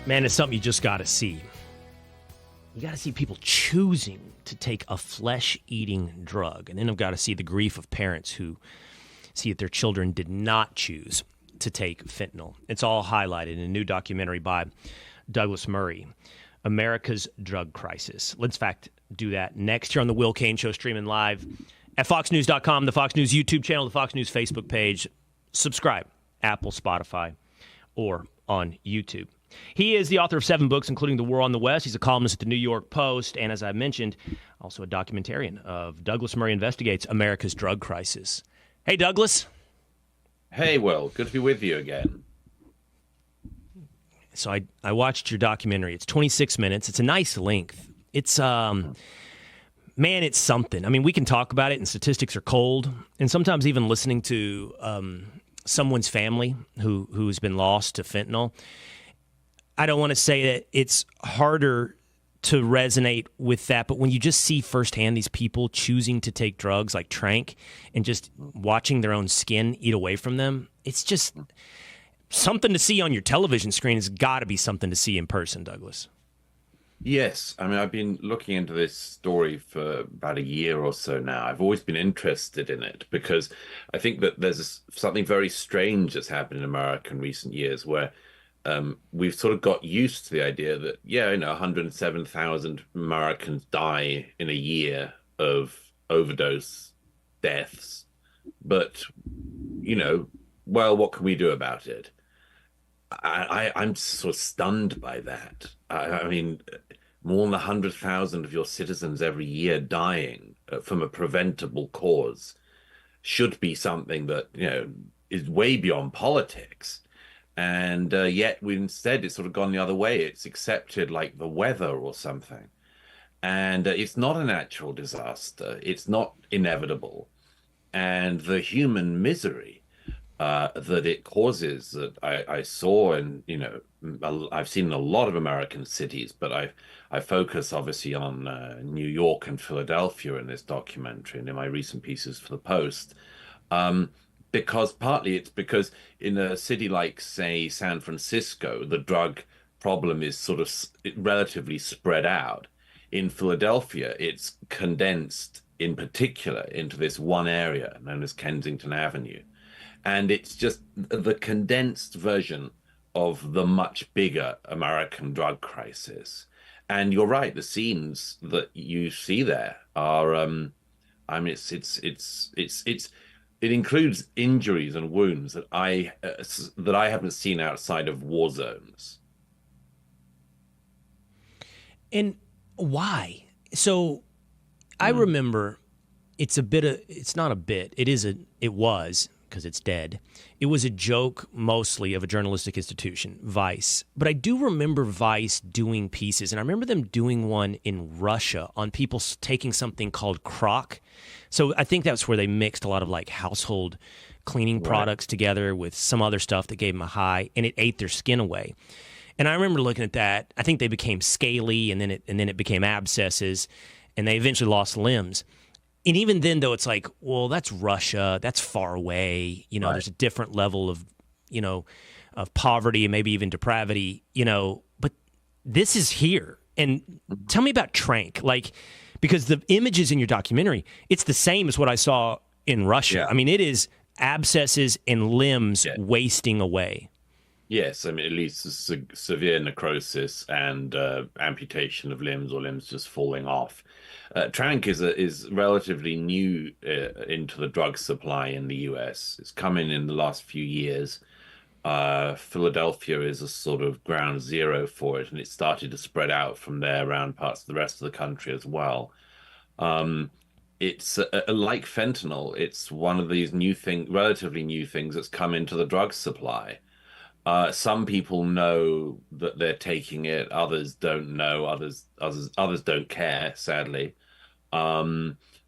Man, it's something you just got to see. You got to see people choosing to take a flesh-eating drug. And then I've got to see the grief of parents who see that their children did not choose to take fentanyl. It's all highlighted in a new documentary by Douglas Murray, America's Drug Crisis. Let's, in fact, do that next here on The Will Cain Show, streaming live at foxnews.com, the Fox News YouTube channel, the Fox News Facebook page. Subscribe, Apple, Spotify, or on YouTube. He is the author of 7 books, including The War on the West. He's a columnist at the New York Post, and as I mentioned, also a documentarian of Douglas Murray Investigates America's Drug Crisis. Hey, Douglas. Hey, Will. Good to be with you again. So I watched your documentary. It's 26 minutes. It's a nice length. It's, man, it's something. I mean, we can talk about it, and statistics are cold, and sometimes even listening to someone's family who's been lost to fentanyl, I don't want to say that it's harder to resonate with that, but when you just see firsthand these people choosing to take drugs like Trank and just watching their own skin eat away from them, it's just something to see on your television screen. Has got to be something to see in person, Douglas. Yes. I mean, I've been looking into this story for about a year or so now. I've always been interested in it because I think that there's something very strange that's happened in America in recent years where we've sort of got used to the idea that, 107,000 Americans die in a year of overdose deaths. But, well, what can we do about it? I'm sort of stunned by that. I mean, more than 100,000 of your citizens every year dying from a preventable cause should be something that, is way beyond politics. And yet instead it's sort of gone the other way. It's accepted like the weather or something. And it's not a natural disaster. It's not inevitable. And the human misery that it causes that I saw, and, I've seen in a lot of American cities, but I focus obviously on New York and Philadelphia in this documentary and in my recent pieces for the Post. Because partly it's because in a city like, say, San Francisco, the drug problem is sort of relatively spread out. In Philadelphia, it's condensed in particular into this one area known as Kensington Avenue. And it's just the condensed version of the much bigger American drug crisis. And you're right, the scenes that you see there are, it includes injuries and wounds that I haven't seen outside of war zones. And why? So I remember it was, because it's dead. It was a joke mostly of a journalistic institution, Vice. But I do remember Vice doing pieces, and I remember them doing one in Russia on people taking something called Croc. So I think that's where they mixed a lot of like household cleaning products together with some other stuff that gave them a high, and it ate their skin away. And I remember looking at that. I think they became scaly, and then it became abscesses, and they eventually lost limbs. And even then, though, it's like, well, that's Russia. That's far away. There's a different level of, of poverty and maybe even depravity, But this is here. And tell me about Trank. Because the images in your documentary, it's the same as what I saw in Russia. Yeah. I mean, it is abscesses and limbs wasting away. Yes, I mean, it leads to severe necrosis and amputation of limbs or limbs just falling off. Trank is relatively new into the drug supply in the US. It's come in the last few years. Philadelphia is a sort of ground zero for it, and it started to spread out from there around parts of the rest of the country as well. It's like fentanyl. It's one of these relatively new things that's come into the drug supply. Some people know that they're taking it. Others don't know. Others don't care, sadly.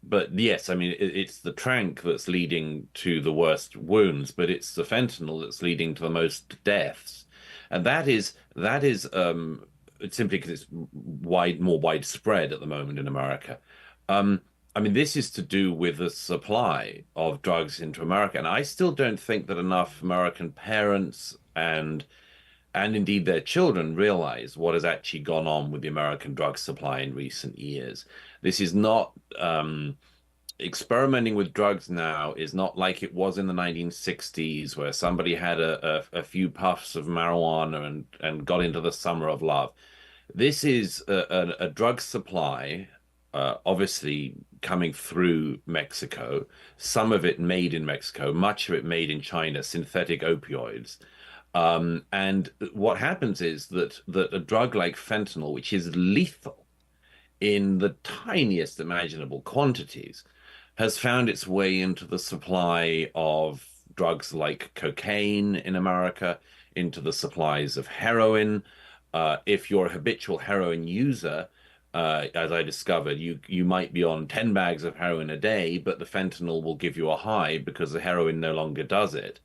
But yes, I mean, it's the Trank that's leading to the worst wounds, but it's the fentanyl that's leading to the most deaths. And that is simply because it's more widespread at the moment in America. I mean, this is to do with the supply of drugs into America. And I still don't think that enough American parents and and indeed their children realize what has actually gone on with the American drug supply in recent years. This is not experimenting with drugs now is not like it was in the 1960s, where somebody had a few puffs of marijuana and got into the summer of love. This is a drug supply, obviously coming through Mexico, some of it made in Mexico, much of it made in China, synthetic opioids. And what happens is that a drug like fentanyl, which is lethal in the tiniest imaginable quantities, has found its way into the supply of drugs like cocaine in America, into the supplies of heroin. If you're a habitual heroin user, as I discovered, you might be on 10 bags of heroin a day, but the fentanyl will give you a high because the heroin no longer does it.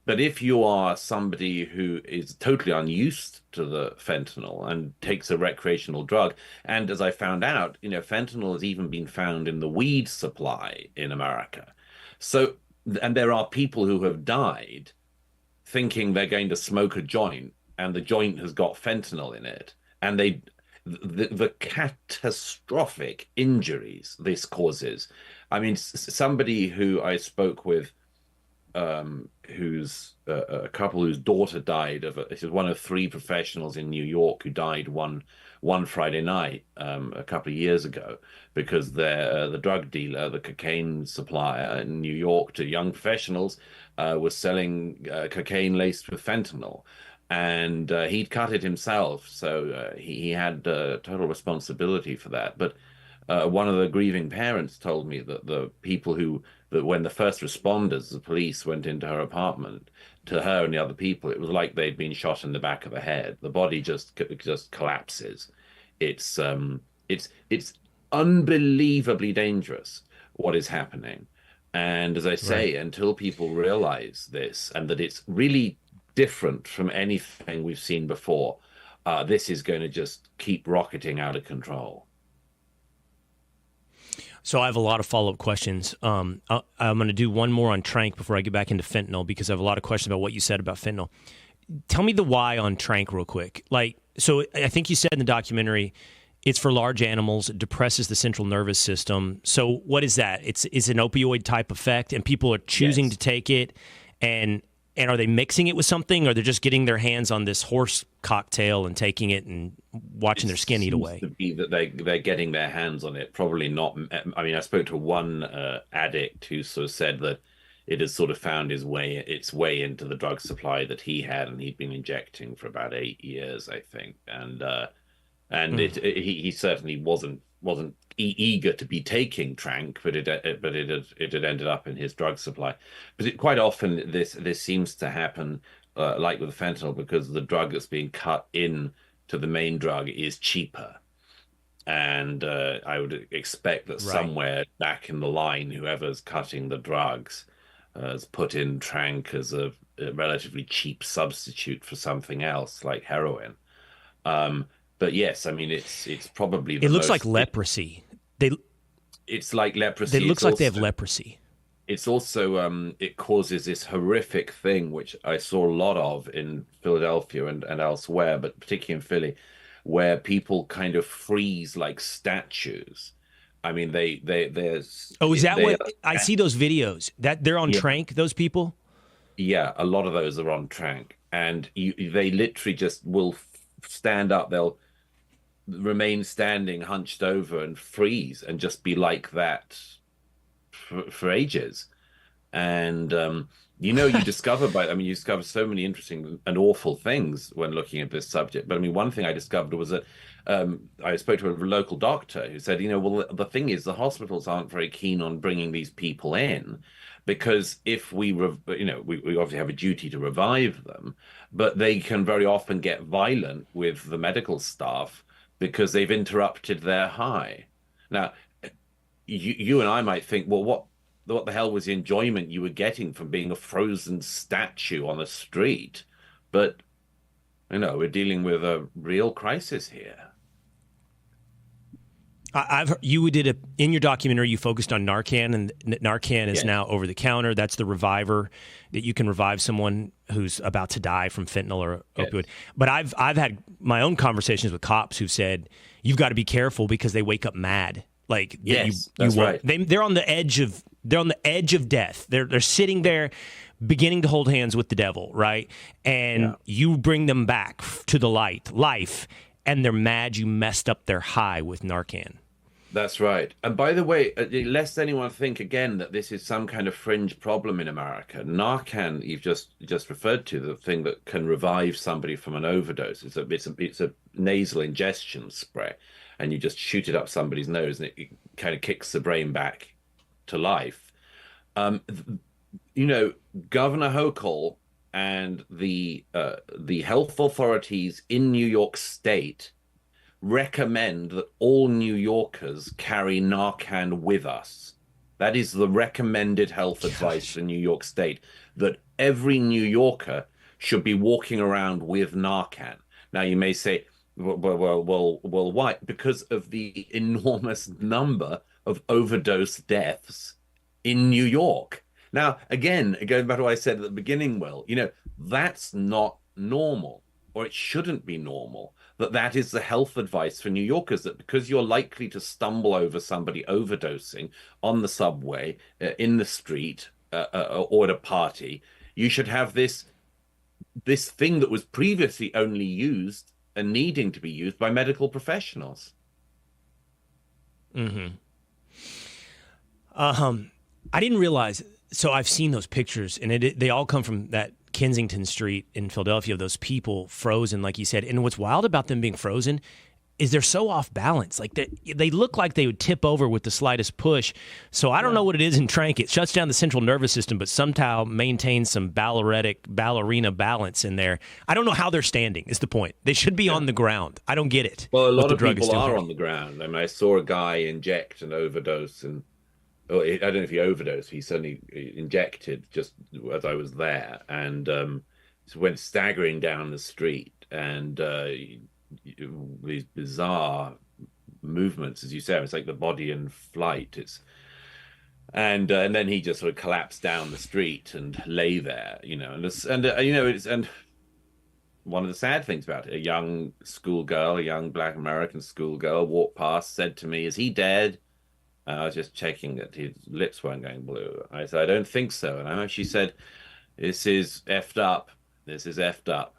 But if you are somebody who is totally unused to the fentanyl and takes a recreational drug, and as I found out, fentanyl has even been found in the weed supply in America. So, and there are people who have died thinking they're going to smoke a joint, and the joint has got fentanyl in it, and the catastrophic injuries this causes. I mean, somebody who I spoke with who's a couple whose daughter died this is one of three professionals in New York who died one Friday night a couple of years ago because the drug dealer, the cocaine supplier in New York to young professionals, was selling cocaine laced with fentanyl. And he'd cut it himself, so he had total responsibility for that. But one of the grieving parents told me that that when the first responders, the police, went into her apartment, to her and the other people, it was like they'd been shot in the back of the head. The body just collapses. It's unbelievably dangerous what is happening. And as I say, Right. until people realize this and that it's really different from anything we've seen before, this is going to just keep rocketing out of control. So I have a lot of follow-up questions. I'm going to do one more on Trank before I get back into fentanyl because I have a lot of questions about what you said about fentanyl. Tell me the why on Trank real quick. So I think you said in the documentary it's for large animals. It depresses the central nervous system. So what is that? It's an opioid type effect, and people are choosing Yes. to take it. And are they mixing it with something, or they're just getting their hands on this horse cocktail and taking it and watching It their skin eat seems away? to be that they're getting their hands on it. Probably not. I mean, I spoke to one addict who sort of said that it has sort of found its way into the drug supply that he had, and he'd been injecting for about 8 years, I think. And he certainly wasn't eager to be taking Trank, but it had ended up in his drug supply. But quite often this seems to happen, like with fentanyl, because the drug that's being cut in to the main drug is cheaper. And I would expect that Right. somewhere back in the line, whoever's cutting the drugs has put in Trank as a relatively cheap substitute for something else like heroin. Um, but yes, I mean it's probably It the looks like most leprosy. They it's like It leprosy. looks like they have leprosy. It's also it causes this horrific thing which I saw a lot of in Philadelphia and elsewhere, but particularly in Philly, where people kind of freeze like statues. I mean Oh, is that they what I see those videos? That they're on yeah, Trank, those people? yeah, a lot of those are on Trank, and they literally just will stand up. They'll remain standing, hunched over, and freeze, and just be like that for ages. And you discover you discover so many interesting and awful things when looking at this subject. But I mean, one thing I discovered was that I spoke to a local doctor who said, well, the thing is, the hospitals aren't very keen on bringing these people in because if we obviously have a duty to revive them, but they can very often get violent with the medical staff because they've interrupted their high. Now, you and I might think, well, what the hell was the enjoyment you were getting from being a frozen statue on the street? But we're dealing with a real crisis here. I've you did a in your documentary. You focused on Narcan, and Narcan is Yes, now over the counter. That's the reviver that you can revive someone who's about to die from fentanyl or yes, opioid. But I've had my own conversations with cops who've said you've got to be careful because they wake up mad, like that yes, you that's won't. right. They're on the edge of death. They're sitting there beginning to hold hands with the devil, right? And Yeah. you bring them back to the life, and they're mad you messed up their high with Narcan. That's right. And by the way, lest anyone think again that this is some kind of fringe problem in America, Narcan, you've just referred to, the thing that can revive somebody from an overdose. It's a nasal ingestion spray, and you just shoot it up somebody's nose, and it kind of kicks the brain back to life. Um, you know, Governor Hochul and the health authorities in New York State recommend that all New Yorkers carry Narcan with us. That is the recommended health advice Gosh. for New York State, that every New Yorker should be walking around with Narcan. Now, you may say, why? Because of the enormous number of overdose deaths in New York. Now, again, going back to what I said at the beginning, Will, that's not normal, or it shouldn't be normal. That is the health advice for New Yorkers, that because you're likely to stumble over somebody overdosing on the subway, in the street, or at a party, you should have this thing that was previously only used and needing to be used by medical professionals. Mm-hmm. I didn't realize. So I've seen those pictures, and they all come from that Kensington Street in Philadelphia of those people frozen, like you said. And what's wild about them being frozen is they're so off balance. Like they look like they would tip over with the slightest push. So I don't know what it is in Trank. It shuts down the central nervous system, but somehow maintains some ballerina balance in there. I don't know how they're standing, is the point. They should be on the ground. I don't get it. Well, a What lot the of drug is people are doing. on the ground. I mean, I saw a guy inject an overdose, and I don't know if he overdosed. He certainly injected just as I was there, and so went staggering down the street, and these bizarre movements, as you say. It's like the body in flight. And then he just sort of collapsed down the street and lay there, and one of the sad things about it, a young schoolgirl, a young Black American schoolgirl, walked past, said to me, "Is he dead?" I was just checking that his lips weren't going blue. I said, "I don't think so." And she said, "This is effed up. This is effed up."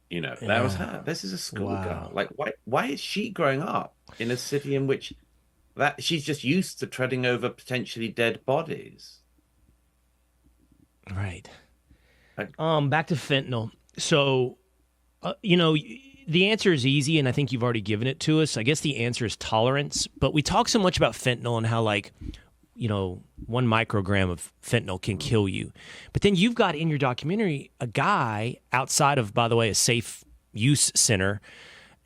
That was Yeah. her. This is a schoolgirl. Wow. Like, why is she growing up in a city in which that she's just used to treading over potentially dead bodies? Right. Like, Back to fentanyl. So, the answer is easy, and I think you've already given it to us. I guess the answer is tolerance. But we talk so much about fentanyl and how, like, 1 microgram of fentanyl can kill you. But then you've got in your documentary a guy outside of, by the way, a safe use center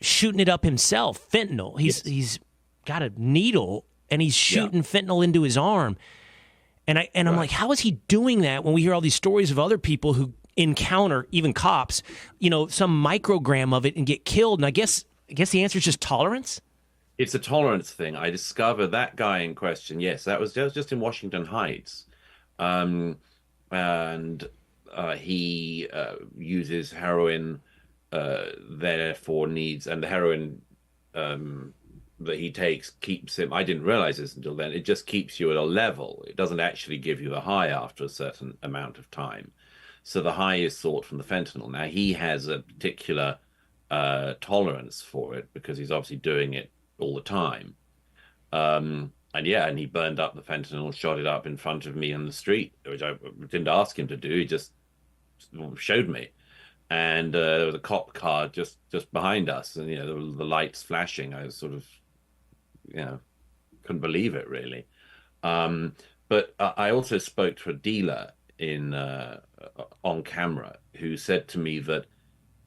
shooting it up himself. Fentanyl. He's got a needle and he's yeah, shooting fentanyl into his arm. I'm right. like, how is he doing that when we hear all these stories of other people who encounter, even cops, some microgram of it and get killed? And I guess the answer is just tolerance. It's a tolerance thing. I discovered that guy in question. Yes, that was just in Washington Heights, um, and he uses heroin, therefore needs, and the heroin um, that he takes keeps him. I didn't realize this until then. It just keeps you at a level. It doesn't actually give you the high after a certain amount of time. So the high is sought from the fentanyl. Now he has a particular tolerance for it because he's obviously doing it all the time. And he burned up the fentanyl, shot it up in front of me in the street, which I didn't ask him to do. He just showed me. And there was a cop car just behind us, and there were the lights flashing. I was sort of, you know, couldn't believe it really. But I also spoke to a dealer in on camera who said to me that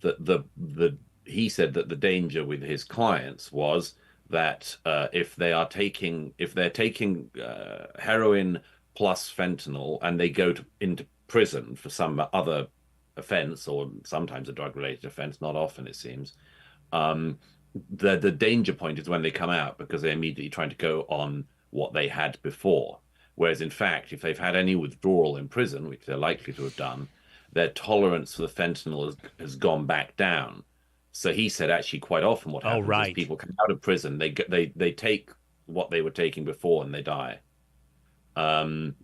the he said that the danger with his clients was that if they're taking heroin plus fentanyl and they go into prison for some other offense, or sometimes a drug related offense, not often it seems, the danger point is when they come out because they're immediately trying to go on what they had before. Whereas in fact, if they've had any withdrawal in prison, which they're likely to have done, their tolerance for the fentanyl has gone back down. So he said actually quite often what Oh, happens is right. people come out of prison, they take what they were taking before and they die. Um,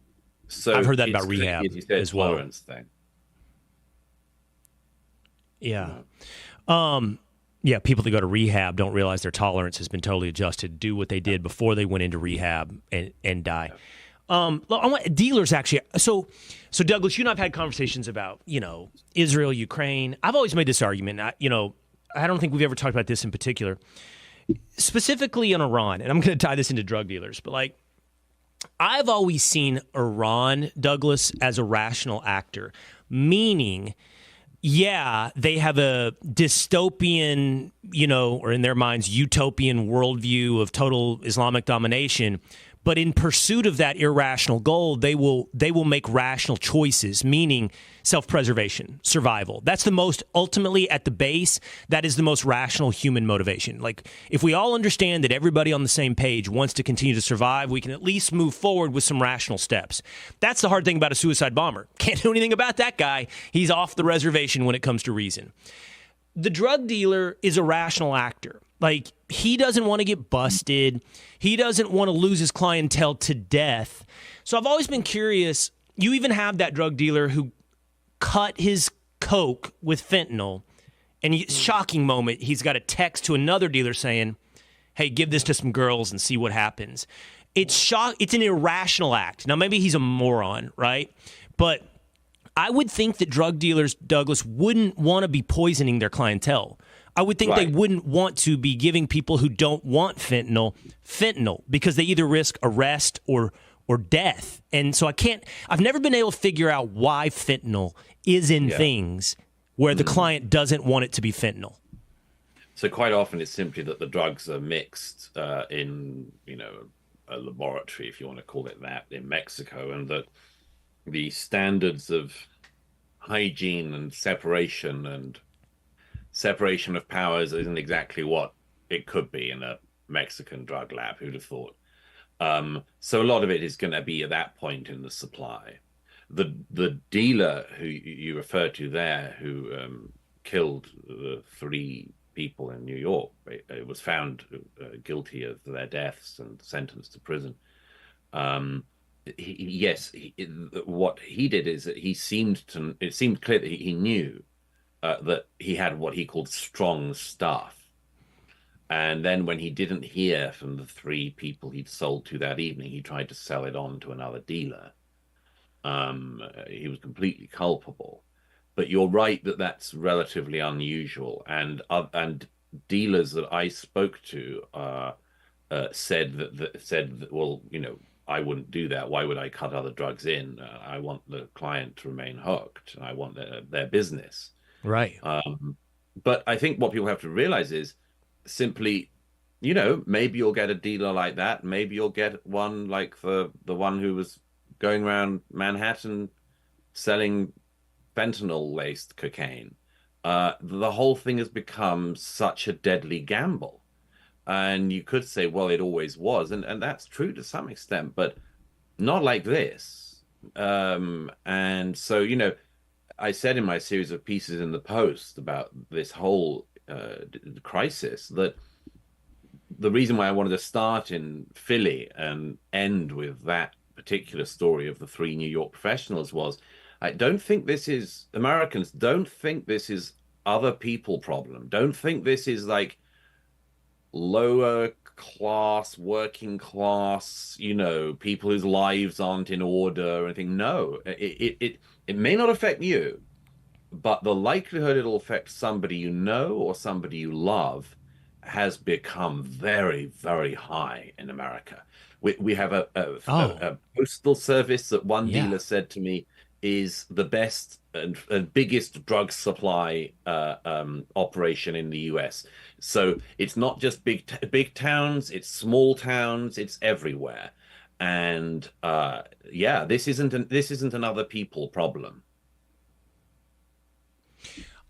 I've so heard that it's about clearly, rehab as you said, as well. tolerance thing. Yeah. Yeah. Yeah, people that go to rehab don't realize their tolerance has been totally adjusted, do what they did before they went into rehab and die. I want dealers actually. So Douglas, you and I've had conversations about, Israel, Ukraine. I've always made this argument. I don't think we've ever talked about this in particular, specifically on Iran. And I'm going to tie this into drug dealers, but like, I've always seen Iran, Douglas, as a rational actor, meaning, yeah, they have a dystopian, or in their minds, utopian worldview of total Islamic domination. But in pursuit of that irrational goal, they will make rational choices, meaning self-preservation, survival. That's the most, ultimately at the base, that is the most rational human motivation. Like, if we all understand that everybody on the same page wants to continue to survive, we can at least move forward with some rational steps. That's the hard thing about a suicide bomber. Can't do anything about that guy. He's off the reservation when it comes to reason. The drug dealer is a rational actor. Like, he doesn't want to get busted. He doesn't want to lose his clientele to death. So I've always been curious. You even have that drug dealer who cut his coke with fentanyl, and shocking moment, he's got a text to another dealer saying, hey, give this to some girls and see what happens. It's an irrational act. Now, maybe he's a moron, right? But I would think that drug dealers, Douglas, wouldn't want to be poisoning their clientele. I would think they wouldn't want to be giving people who don't want fentanyl because they either risk arrest or death. And so I've never been able to figure out why fentanyl is in things where the client doesn't want it to be fentanyl. So quite often it's simply that the drugs are mixed in, a laboratory, if you want to call it that, in Mexico, and that the standards of hygiene and separation of powers isn't exactly what it could be in a Mexican drug lab. Who'd have thought? So a lot of it is going to be at that point in the supply. The dealer who you refer to there, who killed the three people in New York, it was found guilty of their deaths and sentenced to prison. What he did is that it seemed clear that he knew that he had what he called strong stuff. And then when he didn't hear from the three people he'd sold to that evening, he tried to sell it on to another dealer. He was completely culpable. But you're right that that's relatively unusual. And dealers that I spoke to said that, well, I wouldn't do that. Why would I cut other drugs in? I want the client to remain hooked. I want their business. Right. But I think what people have to realize is simply, maybe you'll get a dealer like that. Maybe you'll get one like the one who was going around Manhattan selling fentanyl-laced cocaine. The whole thing has become such a deadly gamble. And you could say, well, it always was. And that's true to some extent, but not like this. And so, I said in my series of pieces in the Post about this whole crisis that the reason why I wanted to start in Philly and end with that particular story of the three New York professionals was I don't think this is Americans don't think this is other people problem. Don't think this is like lower class, working class, people whose lives aren't in order or anything. No, it may not affect you, but the likelihood it'll affect somebody you know or somebody you love has become very, very high in America. We have a postal service that one dealer said to me is the best and biggest drug supply operation in the US. So it's not just big towns, it's small towns, it's everywhere. And this isn't an other people problem.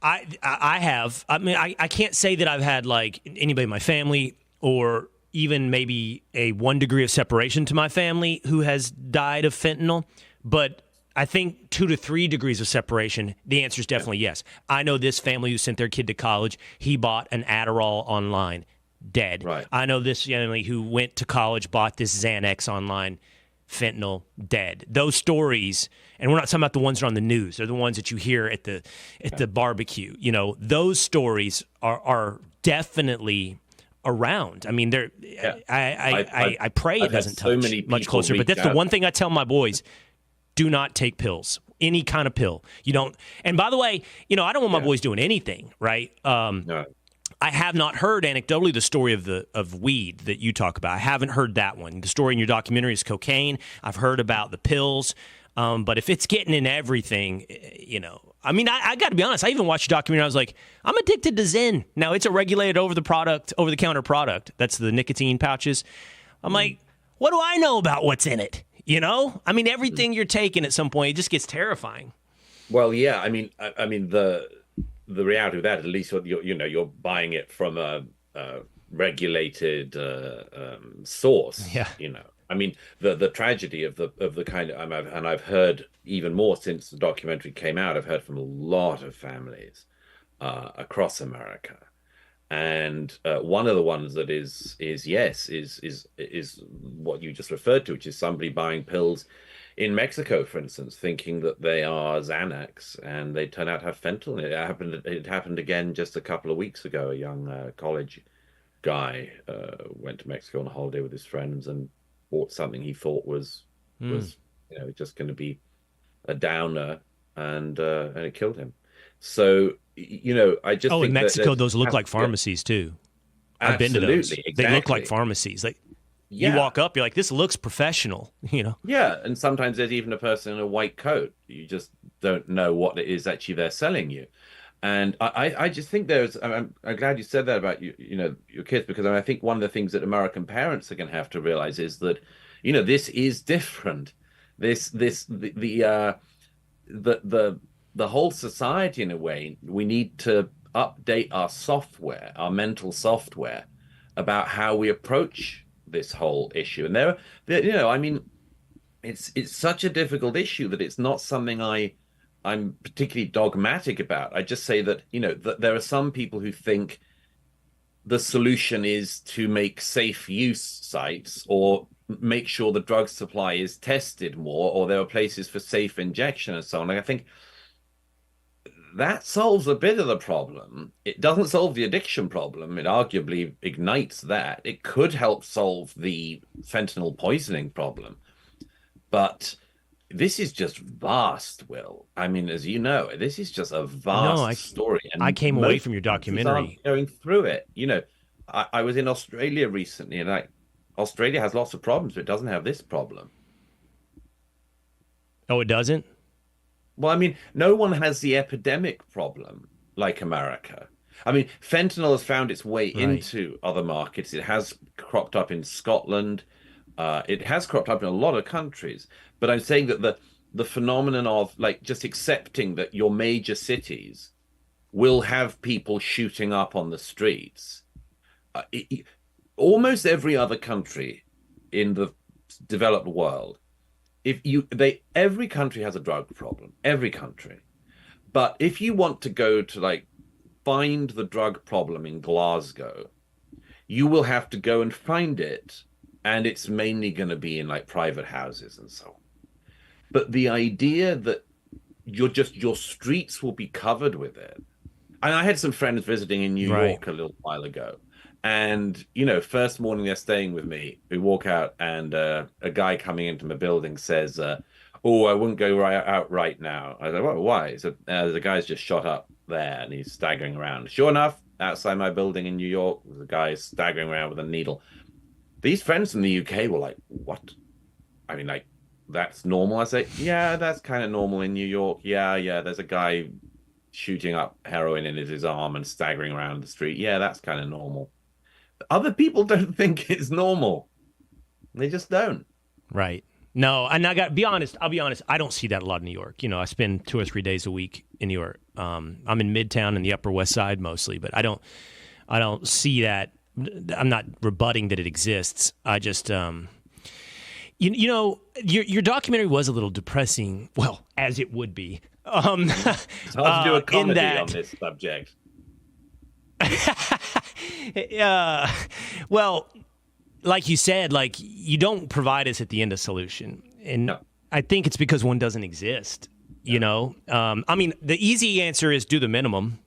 I have. I mean, I can't say that I've had like anybody in my family or even maybe a 1 degree of separation to my family who has died of fentanyl, but I think 2 to 3 degrees of separation, the answer is definitely yes. I know this family who sent their kid to college, he bought an Adderall online, dead. Right. I know this family who went to college, bought this Xanax online, fentanyl, dead. Those stories, and we're not talking about the ones that are on the news, they're the ones that you hear at the barbecue. You know, those stories are definitely around. I mean, they're. Yeah. I pray it doesn't so touch much closer. But that's the one thing I tell my boys: do not take pills, any kind of pill. You don't. And by the way, you know, I don't want my boys doing anything, right? No. I have not heard anecdotally the story of weed that you talk about. I haven't heard that one. The story in your documentary is cocaine. I've heard about the pills. But if it's getting in everything, you know, I mean, I got to be honest. I even watched a documentary. I was like, I'm addicted to Zen. Now it's a regulated over the counter product. That's the nicotine pouches. I'm like, what do I know about what's in it? You know, I mean, everything you're taking at some point, it just gets terrifying. Well, yeah. I mean, the reality of that, at least you're buying it from a regulated source. Yeah. You know. I mean, the tragedy of the kind of, and I've heard even more since the documentary came out. I've heard from a lot of families across America, and one of the ones that is what you just referred to, which is somebody buying pills in Mexico, for instance, thinking that they are Xanax, and they turn out to have fentanyl. It happened again just a couple of weeks ago. A young college guy went to Mexico on a holiday with his friends and bought something he thought was just going to be a downer, and it killed him. So I just think in Mexico those look like pharmacies too. I've been to those. Exactly. They look like pharmacies. Like you walk up, you're like, this looks professional. You know. Yeah, and sometimes there's even a person in a white coat. You just don't know what it is actually they're selling you. And I just think I'm glad you said that about your kids, because I think one of the things that American parents are going to have to realize is that this is different. The whole society, in a way, we need to update our software, our mental software, about how we approach this whole issue. And I mean, it's such a difficult issue that it's not something I'm particularly dogmatic about. I just say that, that there are some people who think the solution is to make safe use sites or make sure the drug supply is tested more, or there are places for safe injection and so on. And I think that solves a bit of the problem. It doesn't solve the addiction problem. It arguably ignites that. It could help solve the fentanyl poisoning problem. But this is just vast, Will. I mean, as you know, this is just a vast story. And I came away from your documentary going through it. I was in Australia recently, and Australia has lots of problems, but it doesn't have this problem. Oh, it doesn't? Well, I mean, no one has the epidemic problem like America. I mean, fentanyl has found its way into other markets. It has cropped up in Scotland. It has cropped up in a lot of countries. But I'm saying that the phenomenon of just accepting that your major cities will have people shooting up on the streets. Almost every other country in the developed world, every country has a drug problem. Every country. But if you want to go to find the drug problem in Glasgow, you will have to go and find it. And it's mainly going to be in private houses and so on. But the idea that your streets will be covered with it. And I had some friends visiting in New York a little while ago. And, first morning they're staying with me. We walk out and a guy coming into my building says, oh, I wouldn't go out right now. I was like, well, why? So the guy's just shot up there and he's staggering around. Sure enough, outside my building in New York, the guy staggering around with a needle. These friends from the UK were like, what? I mean, that's normal. I say, yeah, that's kind of normal in New York. Yeah, there's a guy shooting up heroin in his arm and staggering around the street. Yeah, that's kind of normal. Other people don't think it's normal. They just don't. Right. No, and I'll be honest, I don't see that a lot in New York. I spend 2 or 3 days a week in New York. I'm in Midtown and the Upper West Side mostly, but I don't see that. I'm not rebutting that it exists. I just, you know, your documentary was a little depressing. Well, as it would be. It's hard to do a comedy on this subject. Well, like you said, like you don't provide us at the end a solution, and No. I think it's because one doesn't exist. You know, I mean, the easy answer is do the minimum.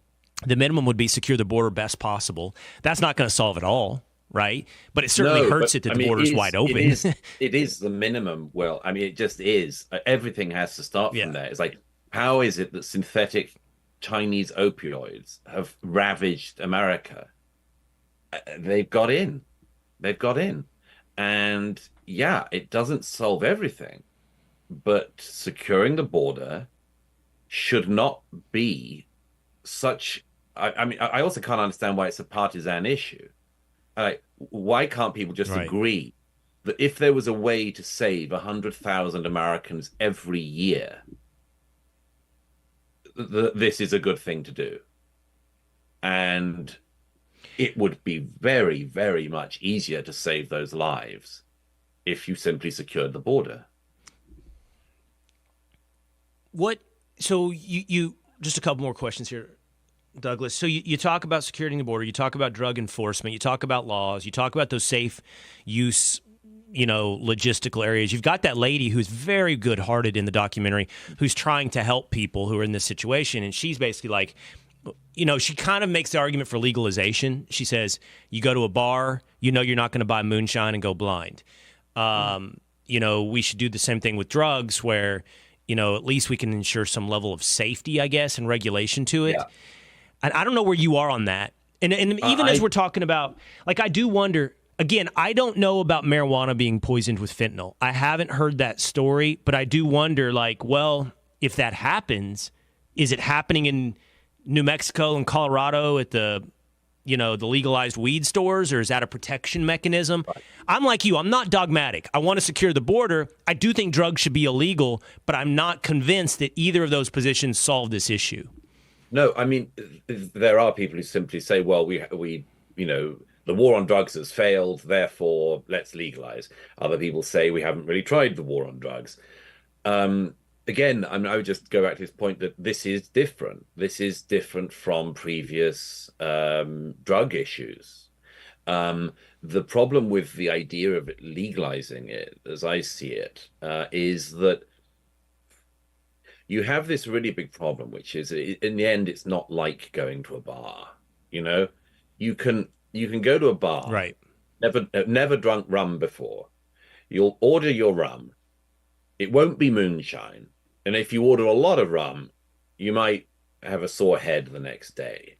The minimum would be secure the border best possible. That's not going to solve it all, right? But it certainly hurts it that the border's wide open. It is the minimum. Well, I mean, it just is. Everything has to start from there. It's like, how is it that synthetic Chinese opioids have ravaged America? They've got in. They've got in. And yeah, it doesn't solve everything, but securing the border should not be such. I mean, I also can't understand why it's a partisan issue. Like, why can't people just agree that if there was a way to save 100,000 Americans every year, this is a good thing to do? And it would be very, very much easier to save those lives if you simply secured the border. So you just a couple more questions here, Douglas. So you talk about securing the border, you talk about drug enforcement, you talk about laws, you talk about those safe use, logistical areas. You've got that lady who's very good-hearted in the documentary who's trying to help people who are in this situation, and she's basically like, she kind of makes the argument for legalization. She says, you go to a bar, you're not going to buy moonshine and go blind. We should do the same thing with drugs where, at least we can ensure some level of safety, I guess, and regulation to it. Yeah. And I don't know where you are on that. And even as we're talking about, like, I do wonder, again, I don't know about marijuana being poisoned with fentanyl. I haven't heard that story, but I do wonder, like, well, if that happens, is it happening in New Mexico and Colorado at the legalized weed stores, or is that a protection mechanism? Right. I'm like you. I'm not dogmatic. I want to secure the border. I do think drugs should be illegal, but I'm not convinced that either of those positions solve this issue. No, I mean, there are people who simply say, well, we the war on drugs has failed, therefore let's legalize. Other people say we haven't really tried the war on drugs. Again, I would just go back to this point that this is different. This is different from previous drug issues. The problem with the idea of it legalizing it, as I see it, is that you have this really big problem, which is, in the end, it's not like going to a bar. You can go to a bar, right? Never drunk rum before. You'll order your rum. It won't be moonshine. And if you order a lot of rum, you might have a sore head the next day.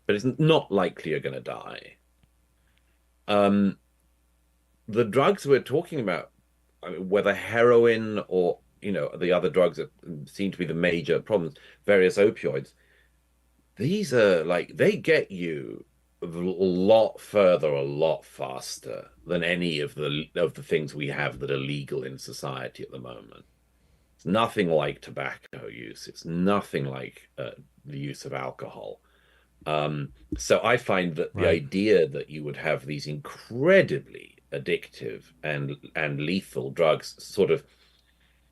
But it's not likely you're going to die. The drugs we're talking about, whether heroin or, the other drugs that seem to be the major problems, various opioids, these are they get you a lot further, a lot faster than any of the things we have that are legal in society at the moment. It's nothing like tobacco use. It's nothing like the use of alcohol. So I find that the idea that you would have these incredibly addictive and lethal drugs sort of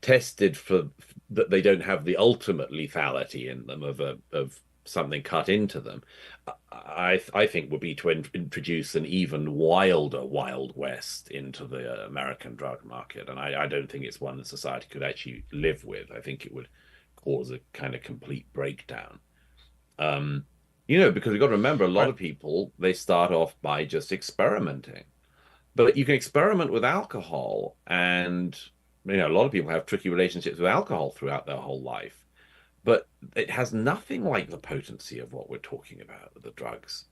tested for that they don't have the ultimate lethality in them of something cut into them, I think would be to introduce an even wilder Wild West into the American drug market. And I don't think it's one that society could actually live with. I think it would cause a kind of complete breakdown. Because we've got to remember, a lot of people, they start off by just experimenting. But you can experiment with alcohol, and a lot of people have tricky relationships with alcohol throughout their whole life. But it has nothing like the potency of what we're talking about with the drugs.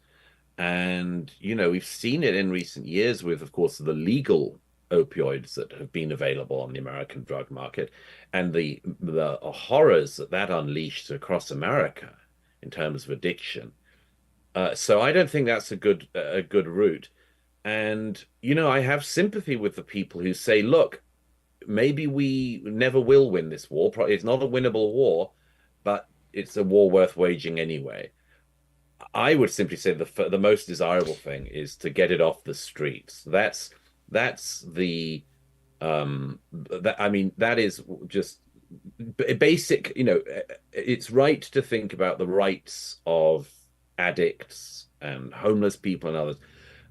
And, we've seen it in recent years with, of course, the legal opioids that have been available on the American drug market and the horrors that unleashed across America in terms of addiction. So I don't think that's a good route. And, I have sympathy with the people who say, look, maybe we never will win this war. It's not a winnable war. But it's a war worth waging anyway. I would simply say the most desirable thing is to get it off the streets. That's the that I mean that is just basic. It's right to think about the rights of addicts and homeless people and others,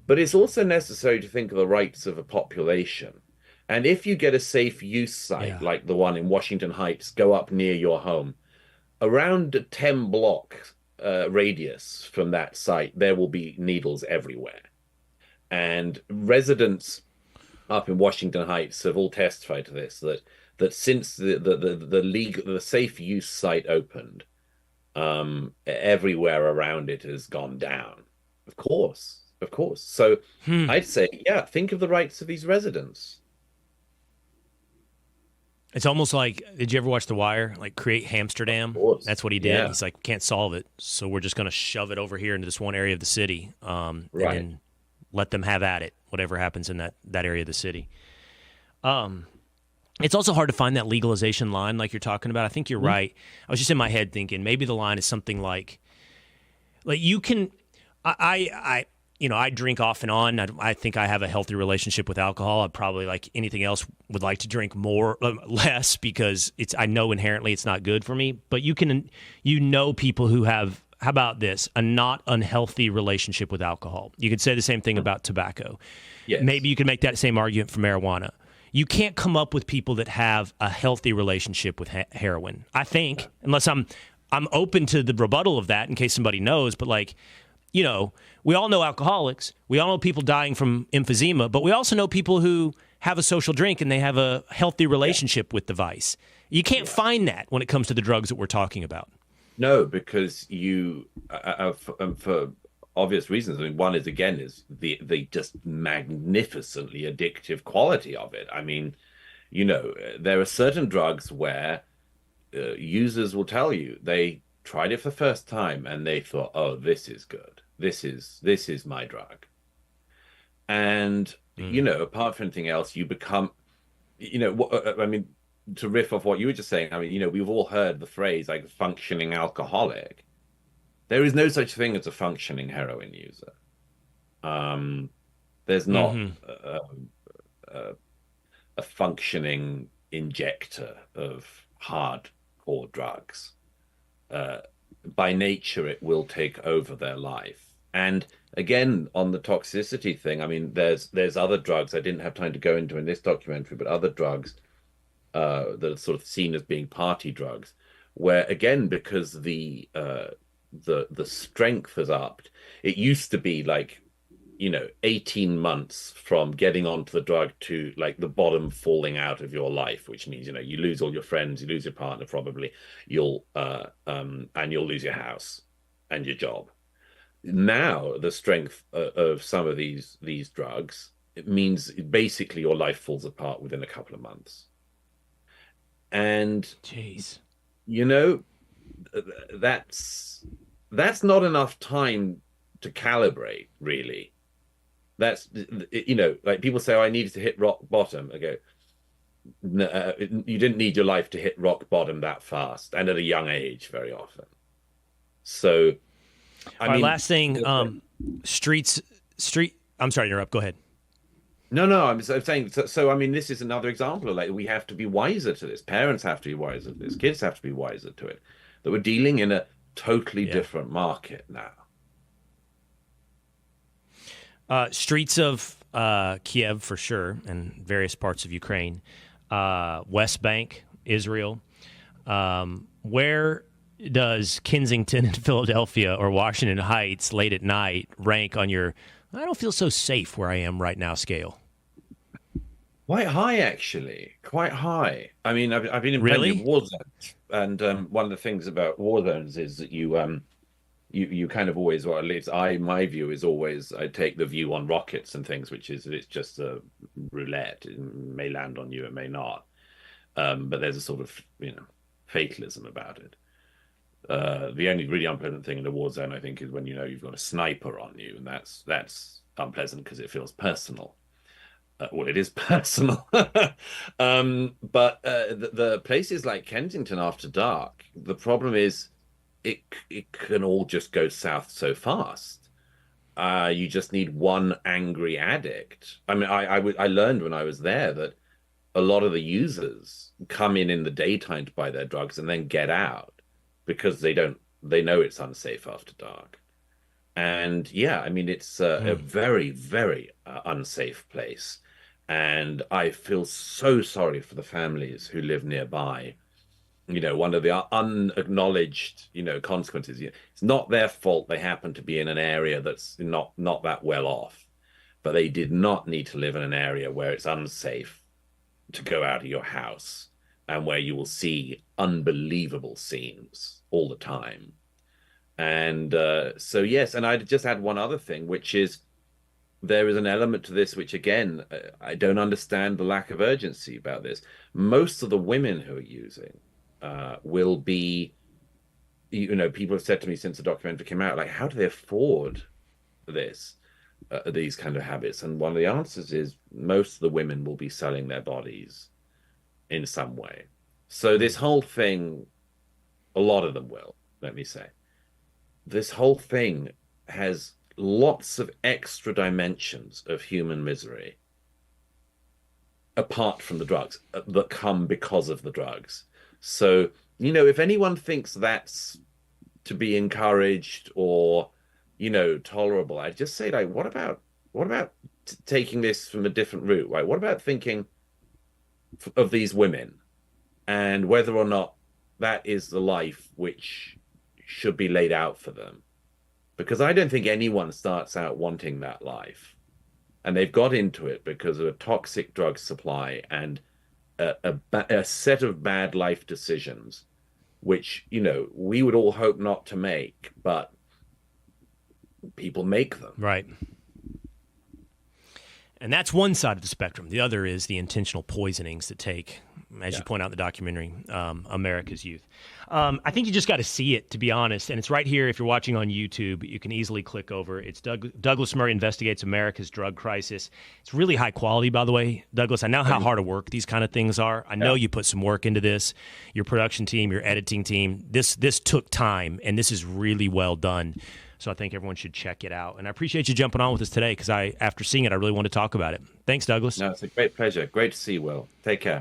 but it's also necessary to think of the rights of a population. And if you get a safe use site Yeah. like the one in Washington Heights go up near your home, around a 10 block radius from that site, there will be needles everywhere. And residents up in Washington Heights have all testified to this that since the safe use site opened, everywhere around it has gone down. Of course, of course. So Hmm. I'd say, yeah, think of the rights of these residents. It's almost like, did you ever watch The Wire? Like create Of Hamsterdam. course. That's what he did. Yeah, He's like, can't solve it, so we're just going to shove it over here into this one area of the city, and right. then let them have at it. Whatever happens in that area of the city. Um, it's also hard to find that legalization line, like you're talking about. I think you're Mhm. right. I was just in my head thinking maybe the line is something like you can. I I drink off and on. I think I have a healthy relationship with alcohol. I probably, like anything else, would like to drink more, less, because I know inherently it's not good for me. But people who have, how about this, a not unhealthy relationship with alcohol. You could say the same thing about tobacco. Maybe Yes. you could make that same argument for marijuana. You can't come up with people that have a healthy relationship with heroin. I think, unless I'm open to the rebuttal of that in case somebody knows, but we all know alcoholics. We all know people dying from emphysema, but we also know people who have a social drink and they have a healthy Yeah. relationship with the vice. You can't Yeah. find that when it comes to the drugs that we're talking about. No, because for obvious reasons. I mean, one is again is the just magnificently addictive quality of it. I mean, there are certain drugs where users will tell you they tried it for the first time and they thought, "Oh, this is good. This is my drug." And Mm. apart from anything else, you become, I mean, to riff off what you were just saying. I mean, we've all heard the phrase like functioning alcoholic. There is no such thing as a functioning heroin user. Um, there's not Hmm. a, a functioning injector of hardcore drugs. Uh, by nature, it will take over their life. And again, on the toxicity thing, I mean, there's other drugs I didn't have time to go into in this documentary, but other drugs that are sort of seen as being party drugs, where again, because the strength has upped, it used to be like 18 months from getting onto the drug to like the bottom falling out of your life, which means, you lose all your friends, you lose your partner, probably and you'll lose your house and your job. Now, the strength of some of these drugs, it means basically your life falls apart within a couple of months. And, Jeez. you know, that's that's not enough time to calibrate, really. That's like people say, oh, I needed to hit rock bottom. I go, no, you didn't need your life to hit rock bottom that fast and at a young age very often. So, I All right, mean, last thing. Street. I'm sorry to interrupt. Go ahead. no, no, I'm saying, so, I mean, this is another example of like, we have to be wiser to this. Parents have to be wiser to this. Kids have to be wiser to it. That we're dealing in a totally Yeah. different market now. Streets of Kiev for sure, and various parts of Ukraine. West Bank, Israel. Where does Kensington and Philadelphia or Washington Heights late at night rank on your I don't feel so safe where I am right now scale? Quite high, actually. Quite high. I mean, I've been in plenty of Really? war zones, and one of the things about war zones is that you kind of always, or at least my view is always, I take the view on rockets and things, which is that it's just a roulette. It may land on you, it may not. But there's a sort of fatalism about it. The only really unpleasant thing in a war zone, I think, is when you've got a sniper on you, and that's unpleasant because it feels personal. Well, it is personal. But the places like Kensington after dark, the problem is it can all just go south so fast. You just need one angry addict. I mean, I learned when I was there that a lot of the users come in the daytime to buy their drugs and then get out because they know it's unsafe after dark. And yeah, I mean, it's a very, very unsafe place. And I feel so sorry for the families who live nearby. One of the unacknowledged, consequences. It's not their fault they happen to be in an area that's not that well off, but they did not need to live in an area where it's unsafe to go out of your house and where you will see unbelievable scenes all the time. And so, yes, and I just had one other thing, which is there is an element to this, which again, I don't understand the lack of urgency about this. Most of the women who are using will be, people have said to me since the documentary came out, like, how do they afford this, these kind of habits? And one of the answers is most of the women will be selling their bodies in some way. So this whole thing, a lot of them will, let me say. This whole thing has lots of extra dimensions of human misery apart from the drugs that come because of the drugs. So, if anyone thinks that's to be encouraged or, tolerable, I'd just say, like, what about taking this from a different route, right? What about thinking of these women and whether or not that is the life which should be laid out for them? Because I don't think anyone starts out wanting that life. And they've got into it because of a toxic drug supply and a set of bad life decisions, which, we would all hope not to make, but people make them. Right. And that's one side of the spectrum. The other is the intentional poisonings that take, as you point out in the documentary, America's youth. I think you just got to see it, to be honest. And it's right here. If you're watching on YouTube, you can easily click over. It's Douglas Murray Investigates America's Drug Crisis. It's really high quality, by the way. Douglas, I know how hard a work these kind of things are. I know you put some work into this. Your production team, your editing team. This took time, and this is really well done. So I think everyone should check it out. And I appreciate you jumping on with us today because after seeing it, I really want to talk about it. Thanks, Douglas. No, it's a great pleasure. Great to see you, Will. Take care.